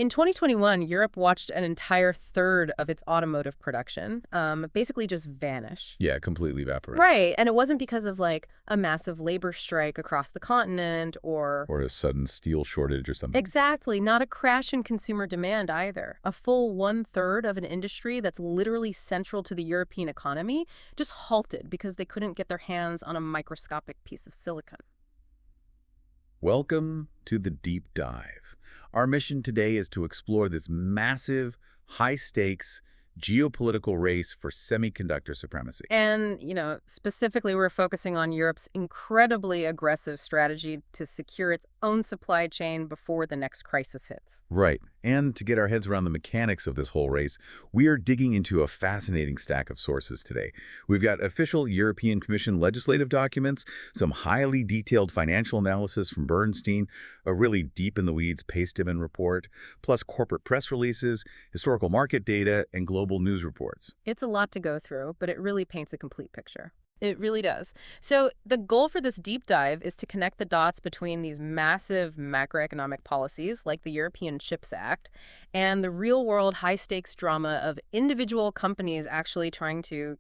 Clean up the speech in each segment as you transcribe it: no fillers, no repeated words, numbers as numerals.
In 2021, Europe watched an entire third of its automotive production basically just vanish. Yeah, completely evaporate. Right, and it wasn't because of like a massive labor strike across the continent or Or a sudden steel shortage or something. exactly, not a crash in consumer demand either. A full one-third of an industry that's literally central to the European economy just halted because they couldn't get their hands on a microscopic piece of silicon. Welcome to the deep dive. Our mission today is to explore this massive, high-stakes geopolitical race for semiconductor supremacy. And, specifically, we're focusing on Europe's incredibly aggressive strategy to secure its own supply chain before the next crisis hits. Right. And to get our heads around the mechanics of this whole race, we are digging into a fascinating stack of sources today. We've got official European Commission legislative documents, some highly detailed financial analysis from Bernstein, a really deep-in-the-weeds Pasteman report, plus corporate press releases, historical market data, and global news reports. It's a lot to go through, but it really paints a complete picture. It really does. So the goal for this deep dive is to connect the dots between these massive macroeconomic policies like the European Chips Act and the real-world high-stakes drama of individual companies actually trying to,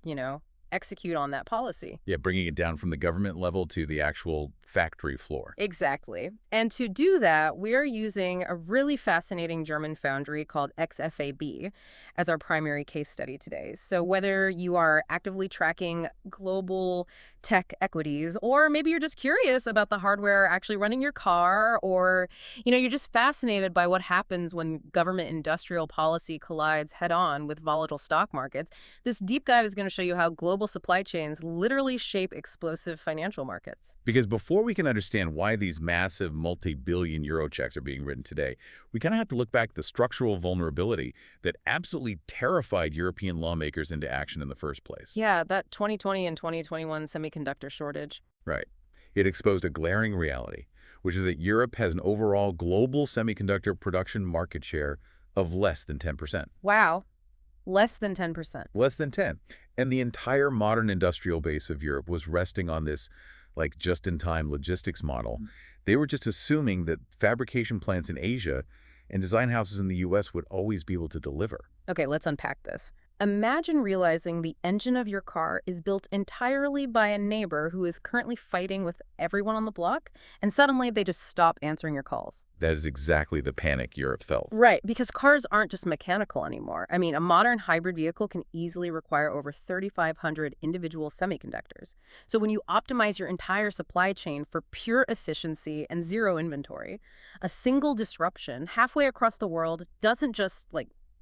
execute on that policy. Yeah, bringing it down from the government level to the actual factory floor. Exactly. And to do that, we are using a really fascinating German foundry called XFAB as our primary case study today. So whether you are actively tracking global tech equities, or maybe you're just curious about the hardware actually running your car, or, you're just fascinated by what happens when government industrial policy collides head-on with volatile stock markets, this deep dive is going to show you how global supply chains literally shape explosive financial markets. Because before we can understand why these massive multi-billion euro checks are being written today, we kind of have to look back at the structural vulnerability that absolutely terrified European lawmakers into action in the first place. Yeah, that 2020 and 2021 semiconductor shortage. Right. It exposed a glaring reality, which is that Europe has an overall global semiconductor production market share of less than 10%. Wow. Less than 10%. Less than 10. And the entire modern industrial base of Europe was resting on this just-in-time logistics model. They were just assuming that fabrication plants in Asia and design houses in the U.S. would always be able to deliver. Okay, let's unpack this. Imagine realizing the engine of your car is built entirely by a neighbor who is currently fighting with everyone on the block, and suddenly they just stop answering your calls. That is exactly the panic Europe felt. Right, because cars aren't just mechanical anymore. I mean, a modern hybrid vehicle can easily require over 3,500 individual semiconductors. So when you optimize your entire supply chain for pure efficiency and zero inventory, a single disruption halfway across the world doesn't just,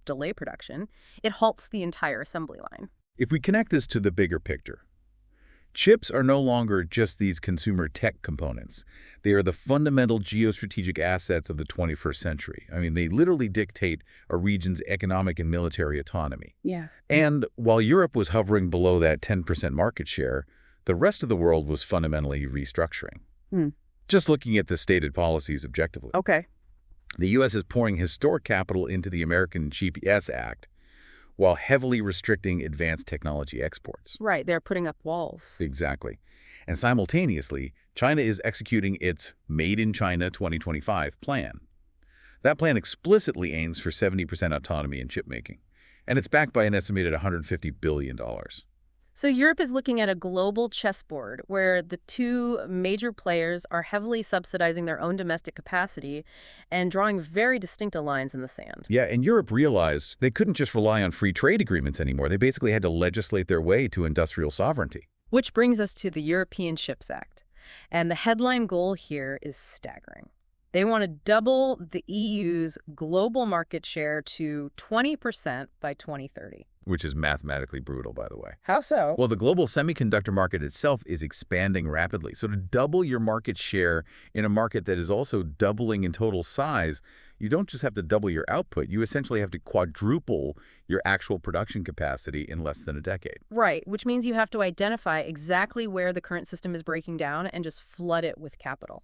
delay production, it halts the entire assembly line. If we connect this to the bigger picture, chips are no longer just these consumer tech components. They are the fundamental geostrategic assets of the 21st century. I mean, they literally dictate a region's economic and military autonomy. Yeah. And while Europe was hovering below that 10% market share, the rest of the world was fundamentally restructuring. Just looking at the stated policies objectively. Okay. The U.S. is pouring historic capital into the American GPS Act while heavily restricting advanced technology exports. Right, they're putting up walls. Exactly. And simultaneously, China is executing its Made in China 2025 plan. That plan explicitly aims for 70% autonomy in chip making, and it's backed by an estimated $150 billion. So Europe is looking at a global chessboard where the two major players are heavily subsidizing their own domestic capacity and drawing very distinct lines in the sand. Yeah, and Europe realized they couldn't just rely on free trade agreements anymore. They basically had to legislate their way to industrial sovereignty. Which brings us to the European Chips Act. And the headline goal here is staggering. They want to double the EU's global market share to 20% by 2030. Which is mathematically brutal, by the way. How so? Well, the global semiconductor market itself is expanding rapidly. So to double your market share in a market that is also doubling in total size, you don't just have to double your output. You essentially have to quadruple your actual production capacity in less than a decade. Right, which means you have to identify exactly where the current system is breaking down and just flood it with capital.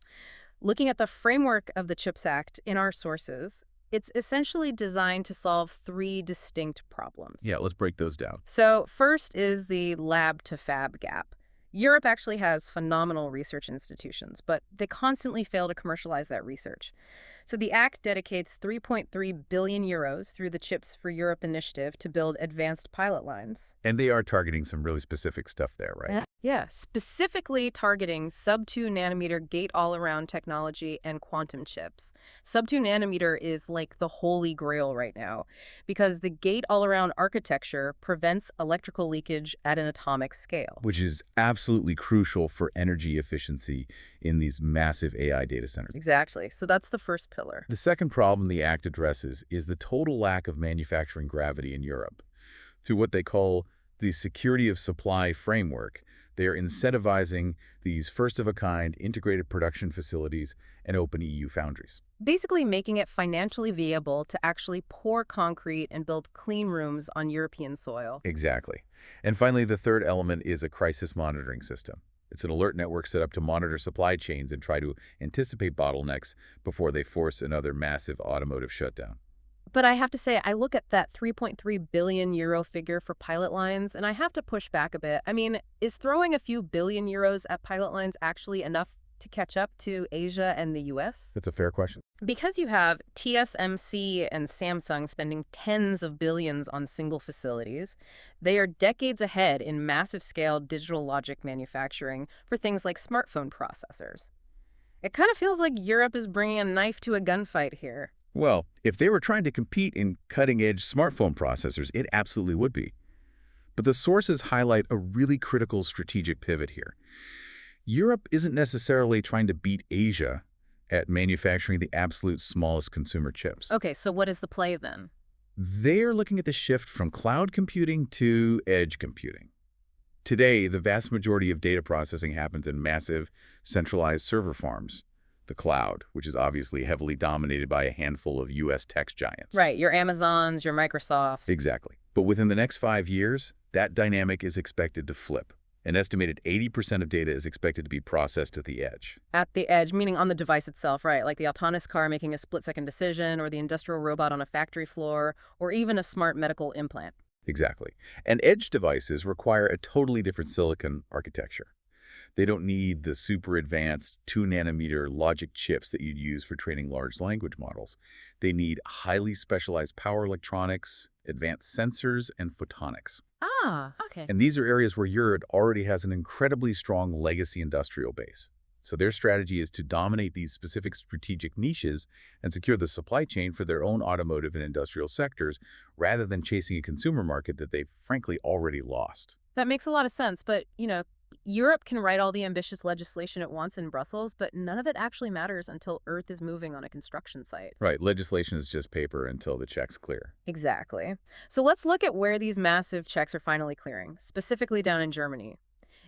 Looking at the framework of the CHIPS Act in our sources, it's essentially designed to solve three distinct problems. Yeah, let's break those down. So first is the lab to fab gap. Europe actually has phenomenal research institutions, but they constantly fail to commercialize that research. So the Act dedicates 3.3 billion euros through the Chips for Europe initiative to build advanced pilot lines. And they are targeting some really specific stuff there, right? Yeah, specifically targeting sub-2 nanometer gate-all-around technology and quantum chips. Sub-2 nanometer is like the holy grail right now because the gate-all-around architecture prevents electrical leakage at an atomic scale. Which is absolutely crucial for energy efficiency in these massive AI data centers. Exactly. So that's the first pillar. The second problem the Act addresses is the total lack of manufacturing gravity in Europe. Through what they call the Security of Supply Framework, they are incentivizing these first-of-a-kind integrated production facilities and open EU foundries. Basically making it financially viable to actually pour concrete and build clean rooms on European soil. Exactly. And finally, the third element is a crisis monitoring system. It's an alert network set up to monitor supply chains and try to anticipate bottlenecks before they force another massive automotive shutdown. But I have to say, I look at that 3.3 billion euro figure for pilot lines, and I have to push back a bit. I mean, is throwing a few billion euros at pilot lines actually enough to catch up to Asia and the US? That's a fair question. Because you have TSMC and Samsung spending tens of billions on single facilities, they are decades ahead in massive-scale digital logic manufacturing for things like smartphone processors. It kind of feels like Europe is bringing a knife to a gunfight here. Well, if they were trying to compete in cutting-edge smartphone processors, it absolutely would be. But the sources highlight a really critical strategic pivot here. Europe isn't necessarily trying to beat Asia at manufacturing the absolute smallest consumer chips. Okay, so what is the play then? They're looking at the shift from cloud computing to edge computing. Today, the vast majority of data processing happens in massive, centralized server farms. The cloud, which is obviously heavily dominated by a handful of U.S. tech giants. Right, your Amazons, your Microsofts. Exactly. But within the next 5 years, that dynamic is expected to flip. An estimated 80% of data is expected to be processed at the edge. At the edge, meaning on the device itself, right? Like the autonomous car making a split-second decision, or the industrial robot on a factory floor, or even a smart medical implant. Exactly. And edge devices require a totally different silicon architecture. They don't need the super advanced 2-nanometer logic chips that you'd use for training large language models. They need highly specialized power electronics, advanced sensors, and photonics. Ah, okay. And these are areas where Europe already has an incredibly strong legacy industrial base. So their strategy is to dominate these specific strategic niches and secure the supply chain for their own automotive and industrial sectors, rather than chasing a consumer market that they've frankly already lost. That makes a lot of sense, but, Europe can write all the ambitious legislation it wants in Brussels, but none of it actually matters until Earth is moving on a construction site. Right, legislation is just paper until the check's clear. Exactly. So let's look at where these massive checks are finally clearing, specifically down in Germany.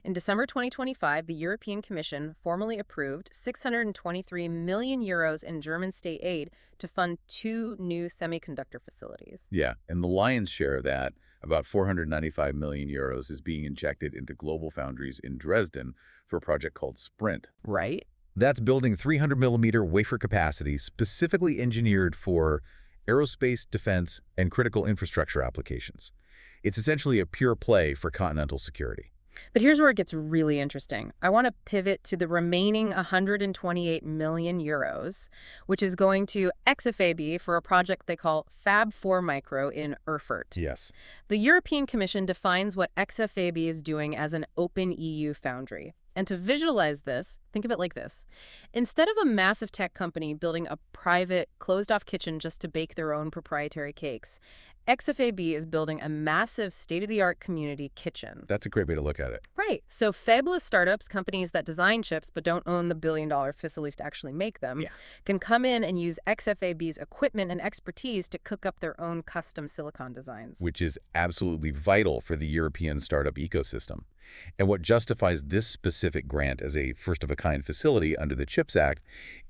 In December 2025, the European Commission formally approved 623 million euros in German state aid to fund 2 new semiconductor facilities. Yeah, and the lion's share of that, about 495 million euros, is being injected into global foundries in Dresden for a project called Sprint. Right. That's building 300-millimeter wafer capacity specifically engineered for aerospace, defense, and critical infrastructure applications. It's essentially a pure play for continental security. But here's where it gets really interesting. I want to pivot to the remaining 128 million euros, which is going to XFAB for a project they call Fab4Micro in Erfurt. Yes. The European Commission defines what XFAB is doing as an open EU foundry. And to visualize this, think of it like this. Instead of a massive tech company building a private, closed-off kitchen just to bake their own proprietary cakes, XFAB is building a massive state-of-the-art community kitchen. That's a great way to look at it. Right. So fabulous startups, companies that design chips but don't own the billion-dollar facilities to actually make them, can come in and use XFAB's equipment and expertise to cook up their own custom silicon designs. Which is absolutely vital for the European startup ecosystem. And what justifies this specific grant as a first-of-a-kind facility under the CHIPS Act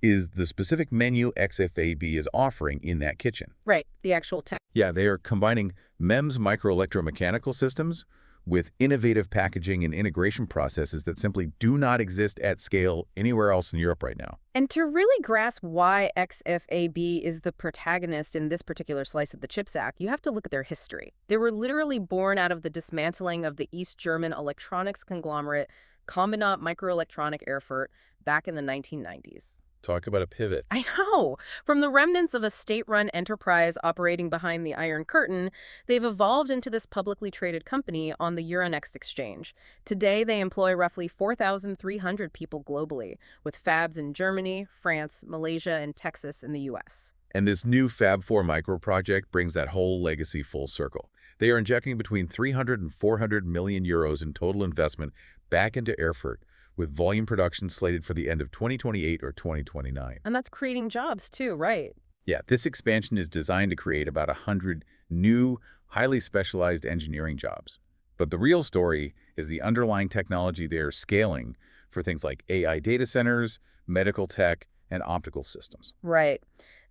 is the specific menu XFAB is offering in that kitchen. Right, the actual tech. Yeah, they are combining MEMS microelectromechanical systems with innovative packaging and integration processes that simply do not exist at scale anywhere else in Europe right now. And to really grasp why XFAB is the protagonist in this particular slice of the CHIPS Act, you have to look at their history. They were literally born out of the dismantling of the East German electronics conglomerate Combinat Microelectronic Erfurt back in the 1990s. Talk about a pivot. I know! From the remnants of a state-run enterprise operating behind the Iron Curtain, they've evolved into this publicly traded company on the Euronext exchange. Today, they employ roughly 4,300 people globally, with fabs in Germany, France, Malaysia, and Texas in the U.S. And this new Fab4Micro project brings that whole legacy full circle. They are injecting between 300 and 400 million euros in total investment back into Erfurt, with volume production slated for the end of 2028 or 2029. And that's creating jobs too, right? Yeah, this expansion is designed to create about 100 new, highly specialized engineering jobs. But the real story is the underlying technology they are scaling for things like AI data centers, medical tech, and optical systems. Right.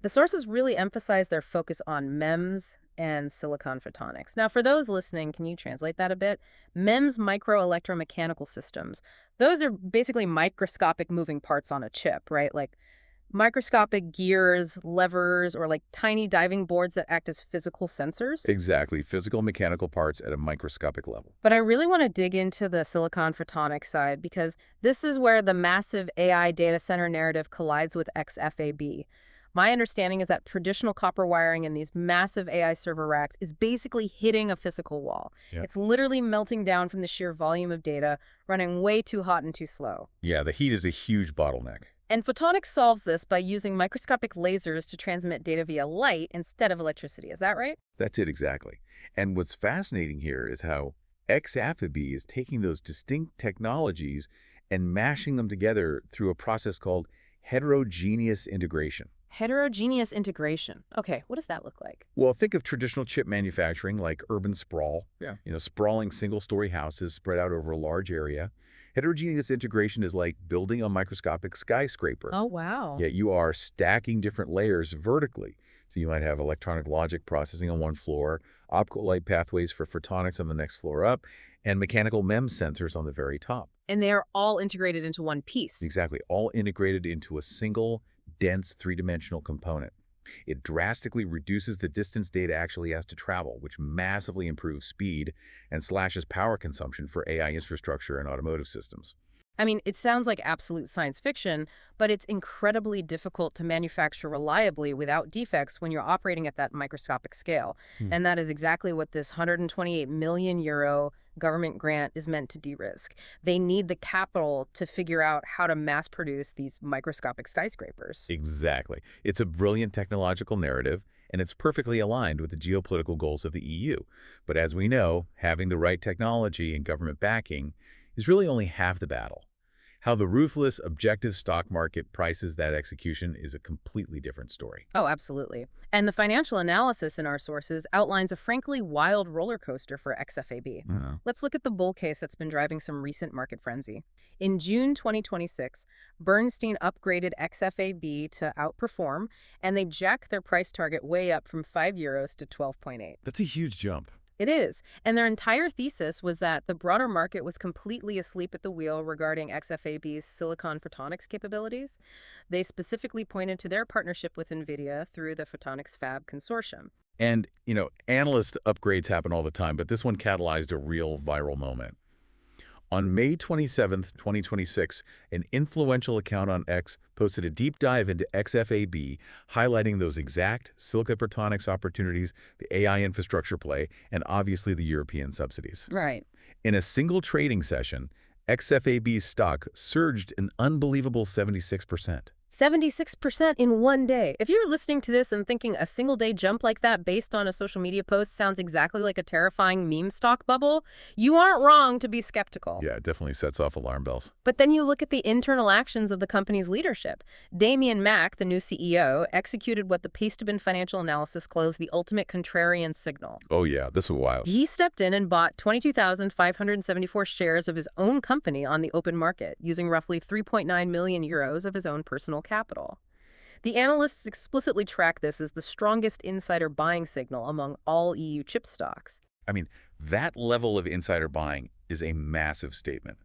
The sources really emphasize their focus on MEMS and silicon photonics. Now, for those listening, can you translate that a bit? MEMS microelectromechanical systems. Those are basically microscopic moving parts on a chip, right? Like microscopic gears, levers, or like tiny diving boards that act as physical sensors. Exactly, physical mechanical parts at a microscopic level. But I really want to dig into the silicon photonics side because this is where the massive AI data center narrative collides with XFAB. My understanding is that traditional copper wiring in these massive AI server racks is basically hitting a physical wall. Yeah. It's literally melting down from the sheer volume of data, running way too hot and too slow. Yeah, the heat is a huge bottleneck. And photonics solves this by using microscopic lasers to transmit data via light instead of electricity. Is that right? That's it exactly. And what's fascinating here is how XFAB is taking those distinct technologies and mashing them together through a process called heterogeneous integration. Heterogeneous integration. Okay, what does that look like? Well, think of traditional chip manufacturing like urban sprawl. Yeah. Sprawling single-story houses spread out over a large area. Heterogeneous integration is like building a microscopic skyscraper. Oh, wow. Yet you are stacking different layers vertically. So you might have electronic logic processing on one floor, optical light pathways for photonics on the next floor up, and mechanical MEMS sensors on the very top. And they are all integrated into one piece. Exactly, all integrated into a single, dense three-dimensional component. It drastically reduces the distance data actually has to travel, which massively improves speed and slashes power consumption for AI infrastructure and automotive systems. I mean, it sounds like absolute science fiction, but it's incredibly difficult to manufacture reliably without defects when you're operating at that microscopic scale. And that is exactly what this 128 million euro government grant is meant to de-risk. They need the capital to figure out how to mass produce these microscopic skyscrapers. Exactly. It's a brilliant technological narrative, and it's perfectly aligned with the geopolitical goals of the EU. But as we know, having the right technology and government backing is really only half the battle. How the ruthless, objective stock market prices that execution is a completely different story. Oh, absolutely. And the financial analysis in our sources outlines a frankly wild roller coaster for XFAB. Let's look at the bull case that's been driving some recent market frenzy. In June 2026, Bernstein upgraded XFAB to outperform, and they jacked their price target way up from €5 to 12.8. That's a huge jump. It is. And their entire thesis was that the broader market was completely asleep at the wheel regarding XFAB's silicon photonics capabilities. They specifically pointed to their partnership with NVIDIA through the Photonics Fab Consortium. And, analyst upgrades happen all the time, but this one catalyzed a real viral moment. On May 27th, 2026, an influential account on X posted a deep dive into XFAB, highlighting those exact silicon photonics opportunities, the AI infrastructure play, and obviously the European subsidies. Right. In a single trading session, XFAB's stock surged an unbelievable 76%. 76% in one day. If you're listening to this and thinking a single day jump like that based on a social media post sounds exactly like a terrifying meme stock bubble, you aren't wrong to be skeptical. Yeah, it definitely sets off alarm bells. But then you look at the internal actions of the company's leadership. Damian Mack, the new CEO, executed what the Pastebin financial analysis calls the ultimate contrarian signal. Oh yeah, this was wild. He stepped in and bought 22,574 shares of his own company on the open market, using roughly 3.9 million euros of his own personal capital. The analysts explicitly track this as the strongest insider buying signal among all EU chip stocks. I mean, that level of insider buying is a massive statement.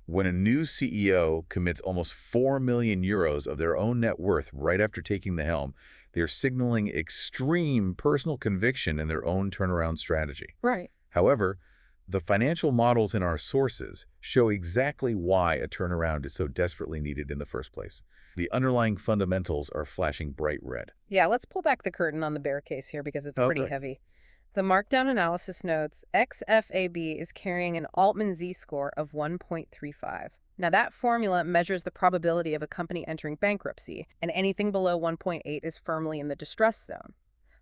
When a new CEO commits almost 4 million euros of their own net worth right after taking the helm, they're signaling extreme personal conviction in their own turnaround strategy. Right. However, The financial models in our sources show exactly why a turnaround is so desperately needed in the first place. The underlying fundamentals are flashing bright red. Yeah, let's pull back the curtain on the bear case here because it's pretty Okay. heavy. The markdown analysis notes XFAB is carrying an Altman Z-score of 1.35. Now, that formula measures the probability of a company entering bankruptcy, and anything below 1.8 is firmly in the distress zone.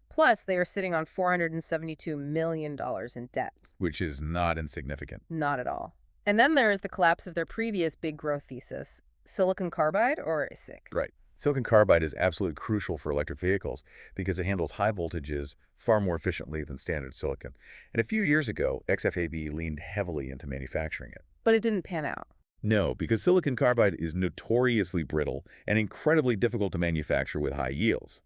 Plus, they are sitting on $472 million in debt. Which is not insignificant. Not at all. And then there is the collapse of their previous big growth thesis, silicon carbide or ASIC. Right. Silicon carbide is absolutely crucial for electric vehicles because it handles high voltages far more efficiently than standard silicon. And a few years ago, XFAB leaned heavily into manufacturing it. But it didn't pan out. No, because silicon carbide is notoriously brittle and incredibly difficult to manufacture with high yields.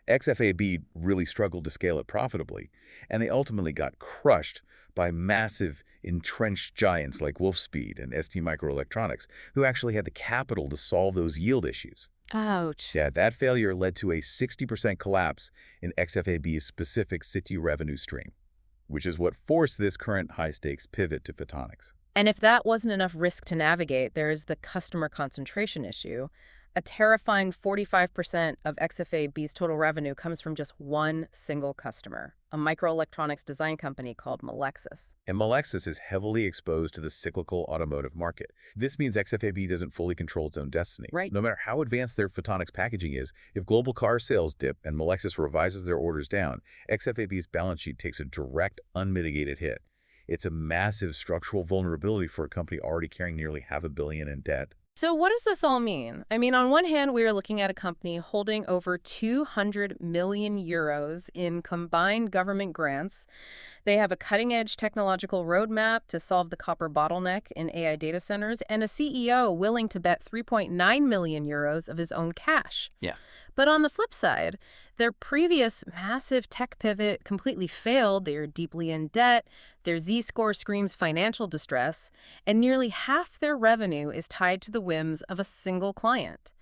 XFAB really struggled to scale it profitably, and they ultimately got crushed by massive, entrenched giants like Wolfspeed and STMicroelectronics, who actually had the capital to solve those yield issues. Ouch. Yeah, that failure led to a 60% collapse in XFAB's specific city revenue stream, which is what forced this current high-stakes pivot to photonics. And if that wasn't enough risk to navigate, there is the customer concentration issue. A terrifying 45% of XFAB's total revenue comes from just one single customer, a microelectronics design company called Melexis. And Melexis is heavily exposed to the cyclical automotive market. This means XFAB doesn't fully control its own destiny. Right. No matter how advanced their photonics packaging is, if global car sales dip and Melexis revises their orders down, XFAB's balance sheet takes a direct, unmitigated hit. It's a massive structural vulnerability for a company already carrying nearly $500 million in debt. So what does this all mean? I mean, on one hand, we are looking at a company holding over 200 million euros in combined government grants. They have a cutting-edge technological roadmap to solve the copper bottleneck in AI data centers, and a CEO willing to bet 3.9 million euros of his own cash. Yeah. But on the flip side, their previous massive tech pivot completely failed. They are deeply in debt. Their Z-score screams financial distress, and nearly half their revenue is tied to the whims of a single client.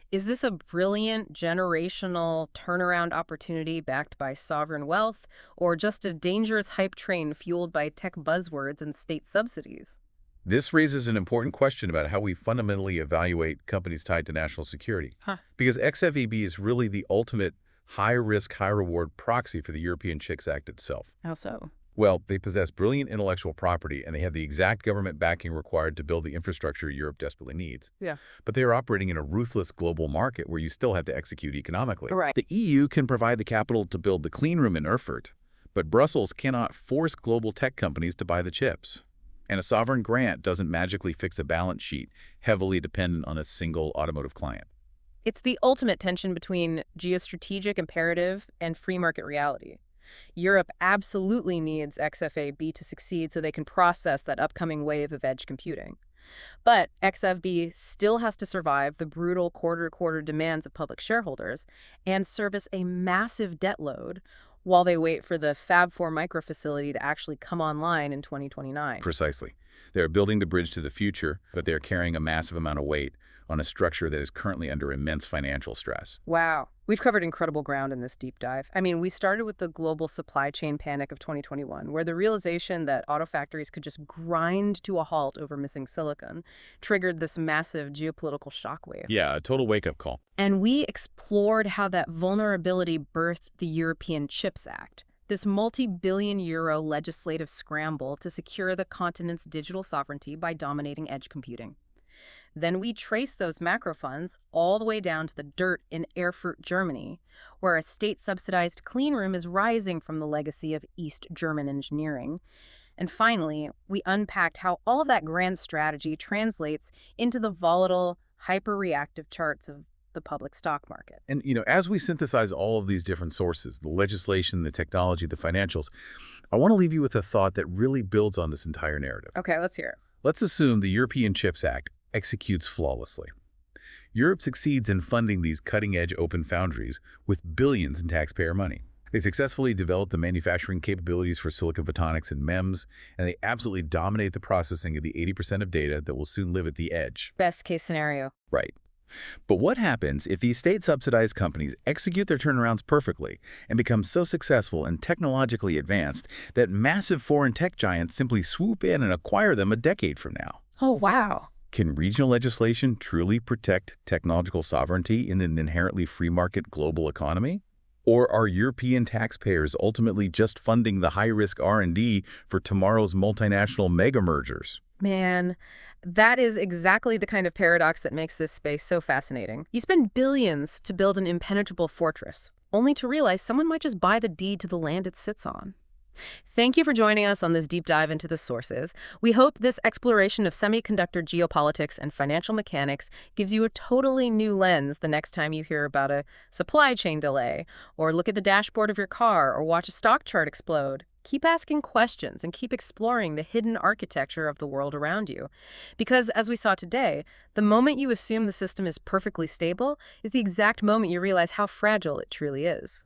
Is this a brilliant generational turnaround opportunity backed by sovereign wealth, or just a dangerous hype train fueled by tech buzzwords and state subsidies? This raises an important question about how we fundamentally evaluate companies tied to national security. Because XFAB is really the ultimate high-risk, high-reward proxy for the European Chips Act itself. How so? Well, they possess brilliant intellectual property, and they have the exact government backing required to build the infrastructure Europe desperately needs. Yeah. But they are operating in a ruthless global market where you still have to execute economically. Right. The EU can provide the capital to build the cleanroom in Erfurt, but Brussels cannot force global tech companies to buy the chips. And a sovereign grant doesn't magically fix a balance sheet heavily dependent on a single automotive client. It's the ultimate tension between geostrategic imperative and free market reality. Europe absolutely needs XFAB to succeed so they can process that upcoming wave of edge computing. But XFB still has to survive the brutal quarter-to-quarter demands of public shareholders and service a massive debt load while they wait for the Fab4Micro facility to actually come online in 2029. Precisely. They are building the bridge to the future, but they are carrying a massive amount of weight on a structure that is currently under immense financial stress. Wow. We've covered incredible ground in this deep dive. I mean, we started with the global supply chain panic of 2021, where the realization that auto factories could just grind to a halt over missing silicon triggered this massive geopolitical shockwave. Yeah, a total wake-up call. And we explored how that vulnerability birthed the European Chips Act, this multi-billion-euro legislative scramble to secure the continent's digital sovereignty by dominating edge computing. Then we trace those macro funds all the way down to the dirt in Erfurt, Germany, where a state-subsidized cleanroom is rising from the legacy of East German engineering. And finally, we unpacked how all of that grand strategy translates into the volatile, hyper-reactive charts of the public stock market. And, as we synthesize all of these different sources, the legislation, the technology, the financials, I want to leave you with a thought that really builds on this entire narrative. Okay, let's hear it. Let's assume the European Chips Act executes flawlessly. Europe succeeds in funding these cutting-edge open foundries with billions in taxpayer money. They successfully develop the manufacturing capabilities for silicon photonics and MEMS, and they absolutely dominate the processing of the 80% of data that will soon live at the edge. Best case scenario. Right. But what happens if these state-subsidized companies execute their turnarounds perfectly and become so successful and technologically advanced that massive foreign tech giants simply swoop in and acquire them a decade from now? Oh, wow. Can regional legislation truly protect technological sovereignty in an inherently free market global economy? Or are European taxpayers ultimately just funding the high-risk R&D for tomorrow's multinational mega mergers? Man, that is exactly the kind of paradox that makes this space so fascinating. You spend billions to build an impenetrable fortress, only to realize someone might just buy the deed to the land it sits on. Thank you for joining us on this deep dive into the sources. We hope this exploration of semiconductor geopolitics and financial mechanics gives you a totally new lens the next time you hear about a supply chain delay, or look at the dashboard of your car, or watch a stock chart explode. Keep asking questions and keep exploring the hidden architecture of the world around you. Because, as we saw today, the moment you assume the system is perfectly stable is the exact moment you realize how fragile it truly is.